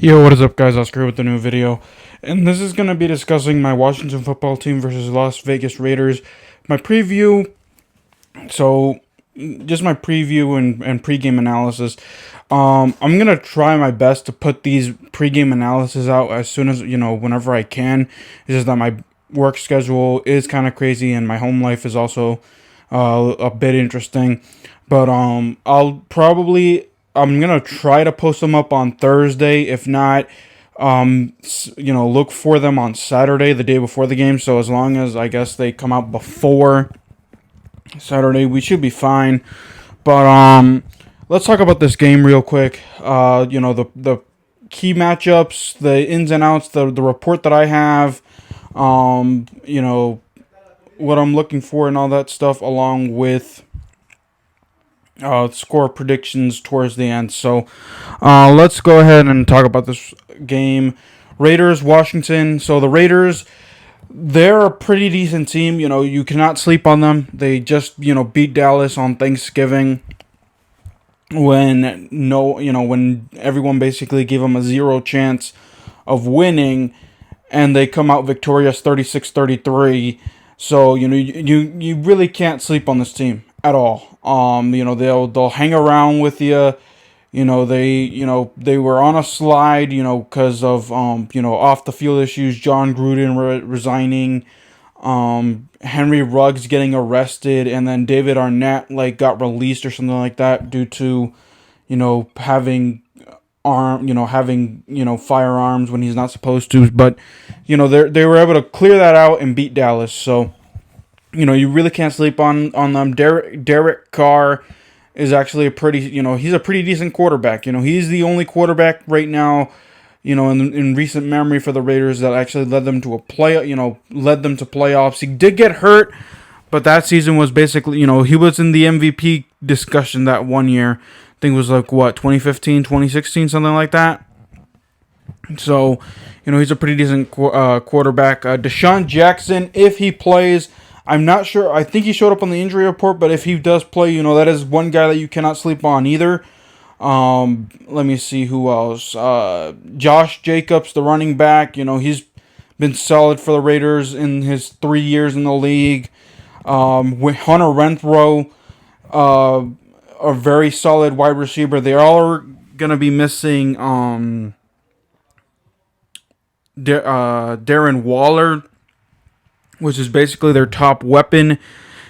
Yo, what is up, guys? Oscar here with a new video, and this is going to be discussing my Washington football team versus Las Vegas Raiders. My preview, so just my preview and pregame analysis. I'm going to try my best to put these pregame analysis out as soon as, whenever I can. It's just that my work schedule is kind of crazy, and my home life is also a bit interesting. But I'm gonna try to post them up on Thursday. If not, look for them on Saturday, the day before the game. So as long as I guess they come out before Saturday, we should be fine. But let's talk about this game real quick. The key matchups, the ins and outs, the report that I have, what I'm looking for and all that stuff, along with score predictions towards the end. So let's go ahead and talk about this game. Raiders, Washington. So the Raiders, they're a pretty decent team. You cannot sleep on them. They just, beat Dallas on Thanksgiving when everyone basically gave them a 0 chance of winning, and they come out victorious 36-33. So, you really can't sleep on this team at all. They'll hang around with you. They were on a slide, because of off the field issues, John Gruden resigning, Henry Ruggs getting arrested, and then David Arnett got released or something like that due to having firearms when he's not supposed to. But they were able to clear that out and beat Dallas. So you really can't sleep on them. Derek Carr is actually he's a pretty decent quarterback. He's the only quarterback right now, in recent memory for the Raiders that actually led them to playoffs. He did get hurt, but that season was basically, he was in the MVP discussion that one year. I think it was 2015, 2016, something like that. So, he's a pretty decent quarterback. Deshaun Jackson, if he plays, I'm not sure. I think he showed up on the injury report, but if he does play, that is one guy that you cannot sleep on either. Let me see who else. Josh Jacobs, the running back, he's been solid for the Raiders in his 3 years in the league. With Hunter Renfrow, a very solid wide receiver. They are going to be missing Darren Waller, which is basically their top weapon.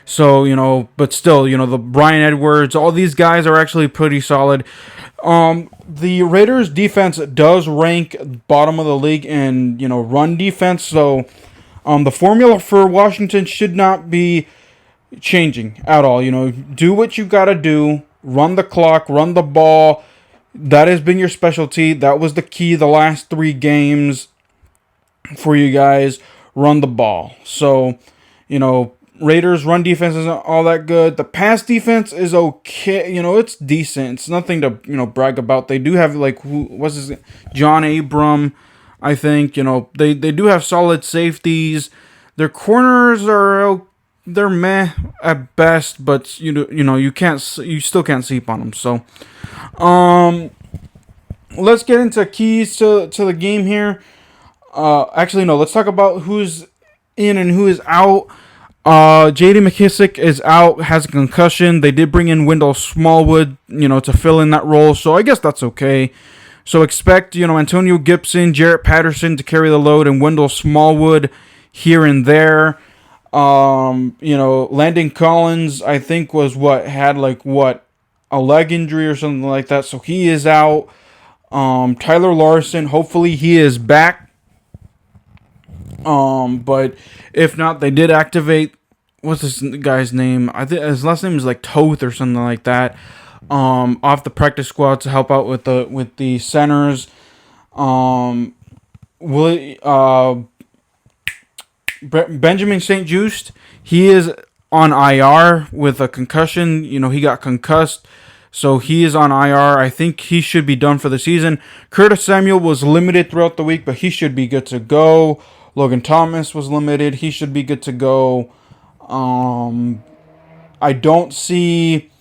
So, but still, the Bryan Edwards, all these guys are actually pretty solid. The Raiders defense does rank bottom of the league in, run defense. So, the formula for Washington should not be changing at all. Do what you got to do. Run the clock, run the ball. That has been your specialty. That was the key the last 3 games for you guys. Run the ball. So, Raiders run defense isn't all that good. The pass defense is okay. It's decent. It's nothing to, brag about. They do have John Abram, I think. They do have solid safeties. Their corners they're meh at best, but you still can't sleep on them. So, let's get into keys to the game here. Actually, no. Let's talk about who's in and who is out. J.D. McKissick is out, has a concussion. They did bring in Wendell Smallwood, to fill in that role. So I guess that's okay. So expect, Antonio Gibson, Jarrett Patterson to carry the load, and Wendell Smallwood here and there. Landon Collins, I think, had a leg injury or something like that. So he is out. Tyler Larson, hopefully he is back. But if not, they did activate, what's this guy's name? I think his last name is Toth or something like that. Off the practice squad to help out with the centers. Benjamin St-Juste, he is on IR with a concussion. He got concussed. So he is on IR. I think he should be done for the season. Curtis Samuel was limited throughout the week, but he should be good to go. Logan Thomas was limited. He should be good to go. I don't see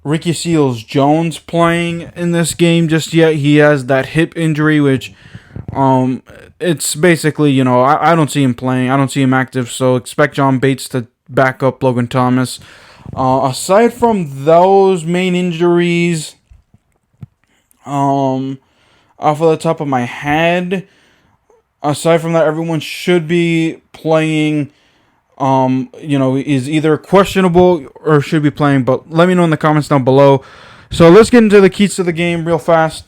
Ricky Seals-Jones playing in this game just yet. He has that hip injury, which it's basically, I don't see him playing. I don't see him active, so expect John Bates to back up Logan Thomas. Aside from those main injuries, off of the top of my head, aside from that, everyone should be playing. Is either questionable or should be playing, but let me know in the comments down below. So let's get into the keys to the game real fast.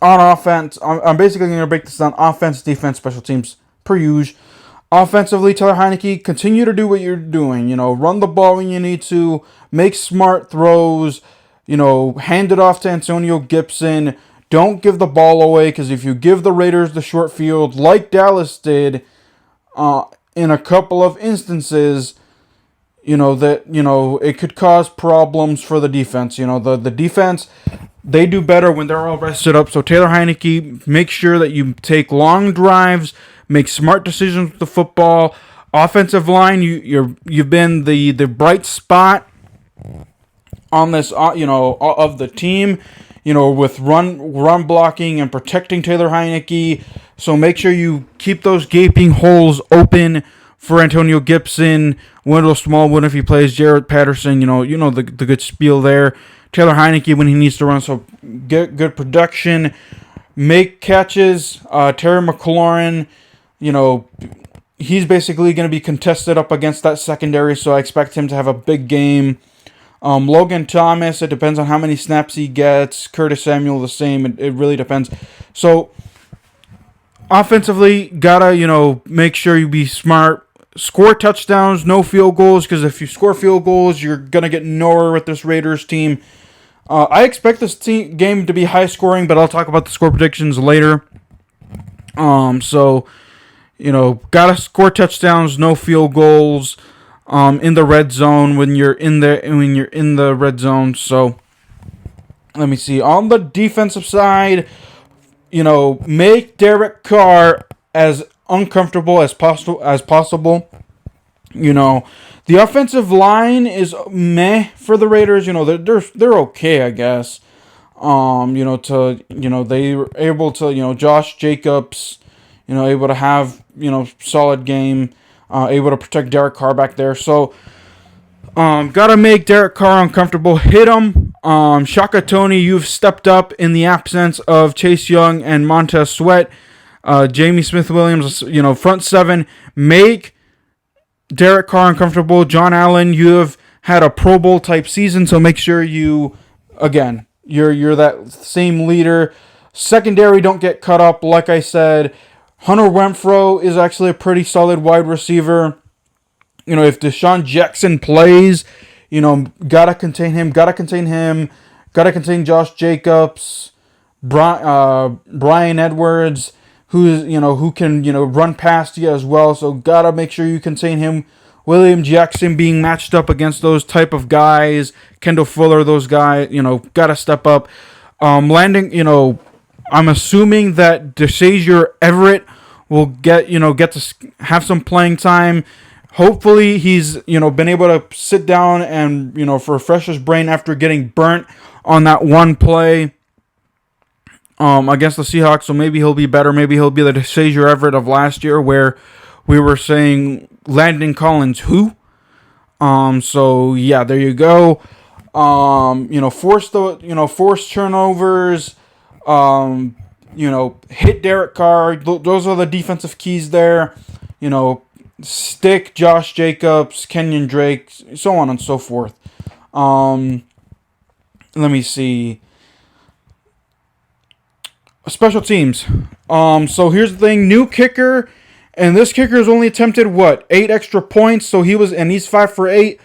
On offense, I'm basically going to break this down: offense, defense, special teams, per usual. Offensively, Taylor Heinicke, continue to do what you're doing. Run the ball when you need to, make smart throws, hand it off to Antonio Gibson. Don't give the ball away, because if you give the Raiders the short field, like Dallas did, in a couple of instances, it could cause problems for the defense. The defense, they do better when they're all rested up. So Taylor Heinicke, make sure that you take long drives, make smart decisions with the football. Offensive line, you've been the bright spot on this, of the team, with run blocking and protecting Taylor Heinicke. So make sure you keep those gaping holes open for Antonio Gibson, Wendell Smallwood if he plays, Jaret Patterson, the good spiel there. Taylor Heinicke when he needs to run, so get good production. Make catches. Terry McLaurin, he's basically going to be contested up against that secondary, so I expect him to have a big game. Logan Thomas, it depends on how many snaps he gets. Curtis Samuel, the same. It really depends. So, offensively, gotta, make sure you be smart. Score touchdowns, no field goals, because if you score field goals, you're going to get nowhere with this Raiders team. I expect this game to be high scoring, but I'll talk about the score predictions later. So, gotta score touchdowns, no field goals. In the red zone when you're in the red zone. So let me see. On the defensive side, make Derek Carr as uncomfortable as possible. The offensive line is meh for the Raiders. They're okay, I guess. They were able to, Josh Jacobs, able to have, solid game. Able to protect Derek Carr back there. So, gotta make Derek Carr uncomfortable. Hit him. Shaka Toney, you've stepped up in the absence of Chase Young and Montez Sweat. Jamie Smith-Williams, front seven. Make Derek Carr uncomfortable. John Allen, you have had a Pro Bowl type season, so make sure you're that same leader. Secondary, don't get cut up. Like I said, Hunter Renfrow is actually a pretty solid wide receiver. If Deshaun Jackson plays, gotta contain him. Gotta contain Josh Jacobs, Brian Edwards, who can run past you as well. So gotta make sure you contain him. William Jackson being matched up against those type of guys. Kendall Fuller, those guys, gotta step up. I'm assuming that DeShazier Everett will get to have some playing time. Hopefully he's, been able to sit down and, for refresh his brain after getting burnt on that one play against the Seahawks. So maybe he'll be better. Maybe he'll be the DeShazier Everett of last year where we were saying Landon Collins who? So yeah, there you go. Force turnovers. Hit Derek Carr. Those are the defensive keys there. Stick Josh Jacobs, Kenyon Drake, so on and so forth. Let me see. Special teams. So here's the thing. New kicker. And this kicker has only attempted, 8 extra points. So he's 5 for 8.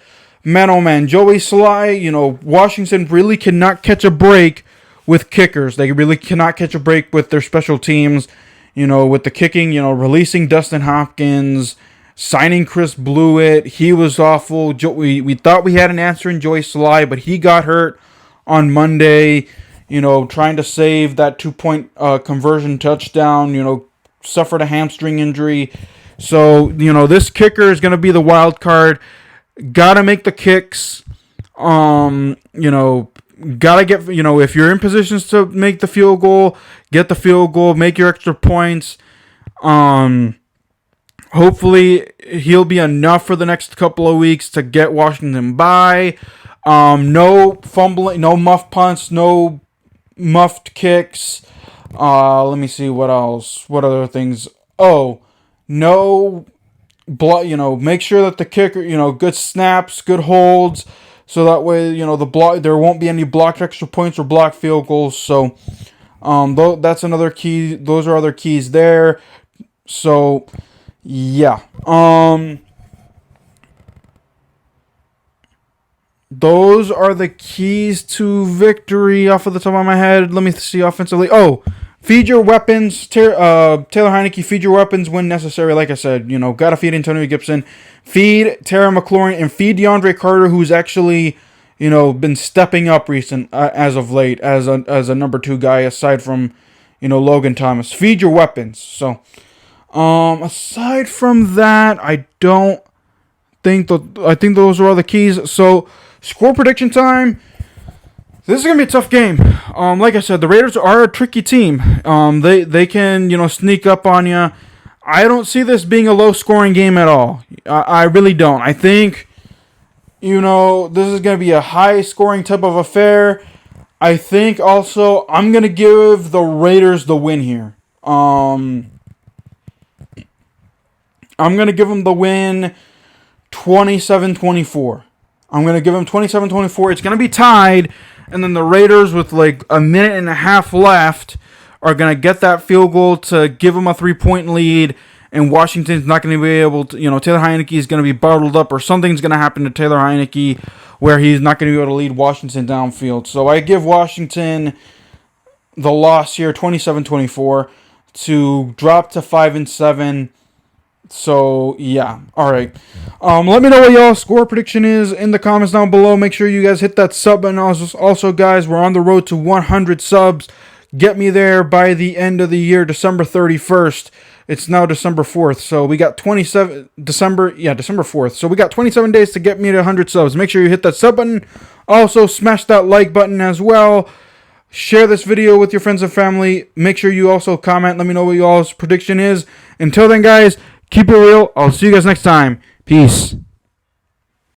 Man, oh man. Joey Slye, Washington really cannot catch a break with kickers. They really cannot catch a break with their special teams. With the kicking, releasing Dustin Hopkins, signing Chris Blewett. He was awful. We thought we had an answer in Joey Slye, but he got hurt on Monday, trying to save that 2-point conversion touchdown, suffered a hamstring injury. So, this kicker is going to be the wild card. Got to make the kicks. You know, gotta get, you know, if you're in positions to make the field goal, get the field goal, make your extra points. Hopefully he'll be enough for the next couple of weeks to get Washington by. No fumbling, no muff punts, no muffed kicks. Let me see what else. What other things? Oh, no, you know, make sure that the kicker, you know, good snaps, good holds, so that way, you know, there won't be any blocked extra points or blocked field goals. So, that's another key. Those are other keys there. So, yeah. Those are the keys to victory off of the top of my head. Let me see offensively. Oh, feed your weapons. Taylor Heinicke, feed your weapons when necessary. Like I said, you know, got to feed Antonio Gibson. Feed Terry McLaurin and feed DeAndre Carter, who's actually, you know, been stepping up as of late as a number 2 guy aside from, you know, Logan Thomas. Feed your weapons. So, aside from that, I think those are all the keys. So, score prediction time. This is gonna be a tough game. Like I said, the Raiders are a tricky team. They can, you know, sneak up on you. I don't see this being a low-scoring game at all. I really don't. I think, you know, this is gonna be a high-scoring type of affair. I think also I'm gonna give the Raiders the win here. I'm gonna give them the win, 27-24. I'm going to give them 27-24. It's going to be tied. And then the Raiders, with like a minute and a half left, are going to get that field goal to give them a 3-point lead. And Washington's not going to be able to, you know, Taylor Heinicke is going to be bottled up, or something's going to happen to Taylor Heinicke where he's not going to be able to lead Washington downfield. So I give Washington the loss here, 27-24, to drop to 5-7. So, yeah. All right. Let me know what y'all's score prediction is in the comments down below. Make sure you guys hit that sub button. Also, guys, we're on the road to 100 subs. Get me there by the end of the year, December 31st. It's now December 4th. So, we got December 4th. So, we got 27 days to get me to 100 subs. Make sure you hit that sub button. Also, smash that like button as well. Share this video with your friends and family. Make sure you also comment. Let me know what y'all's prediction is. Until then, guys, keep it real. I'll see you guys next time. Peace.